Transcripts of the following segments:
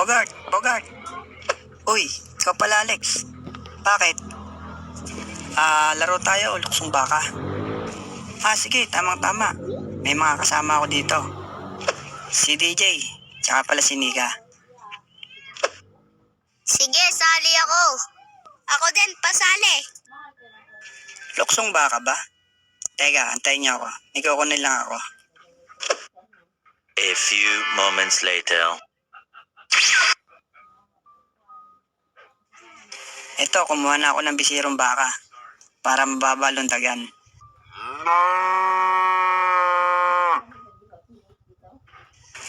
Bogart, Bogart. Uy, ikaw pala Alex. Bakit? Laro tayo o luksong baka? Sige, tamang-tama. May mga kasama ako dito. Si DJ, tsaka pala si Nika. Sige, sali ako. Ako din, pasali. Luksong baka ba? Teka, antayin niyo ako. Ikukunin lang ako. A few moments later. Ito, kumuha na ako ng bisirong baka para mababa luntagan.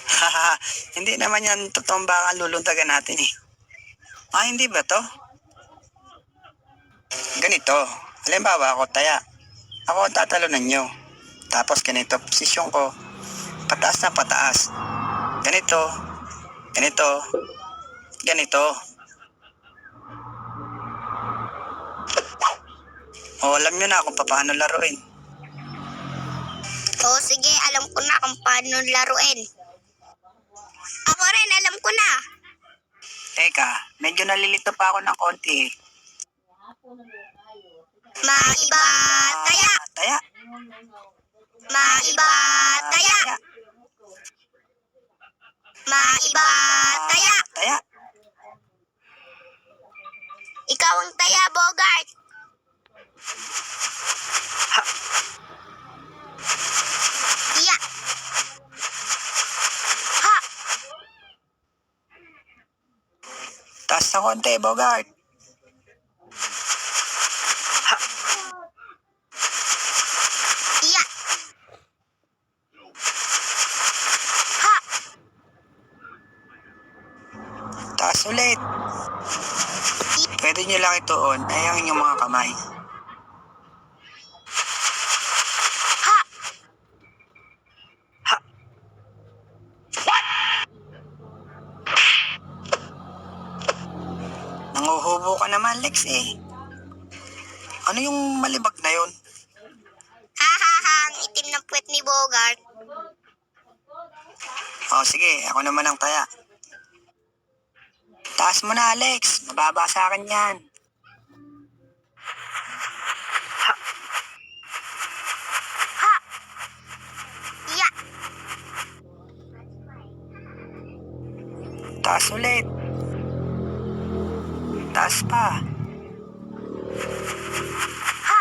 Haha, hindi naman yan totoong baka ang luluntagan natin eh. Hindi ba to? Ganito, halimbawa ako taya. Ako ang tatalunan nyo. Tapos ganito, posisyon ko. Pataas na pataas. Ganito, ganito, ganito. Alam nyo na kung paano laruin. Sige, alam ko na kung paano laruin. Ako rin, alam ko na. Teka, medyo nalilito pa ako ng konti eh. Maiba, taya. Taya. Maiba, taya. Maiba, taya. Taya. Ikaw ang taya, Bogart. Iya. Ha. Taas na konti, Bogart. Iya. Ha. Taas ulit. Pwede nyo lang ituon ay ang inyong mga kamay. Ha. Ha. Nanguhubo ka naman, Lex eh. Ano yung malibag na yun? Ha, ang itim ng puwet ni Bogart. Sige, ako naman ang taya. Taas mo na, Alex. Mababa sa akin yan. Ha. Iya. Taas ulit. Taas pa. Ha.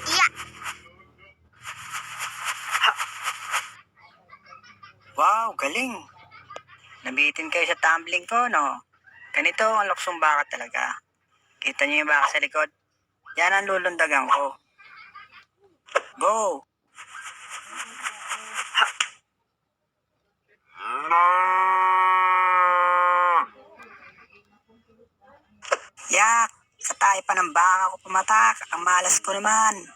Iya. Wow, galing. Nabitin kayo sa tumbling ko, no? Ganito ang luksong baka talaga. Kita niyo yung baka sa likod? Yan ang lulundagan ko. Go! Yak! Sa tayo pa ng baka ko pumatak. Ang malas ko naman.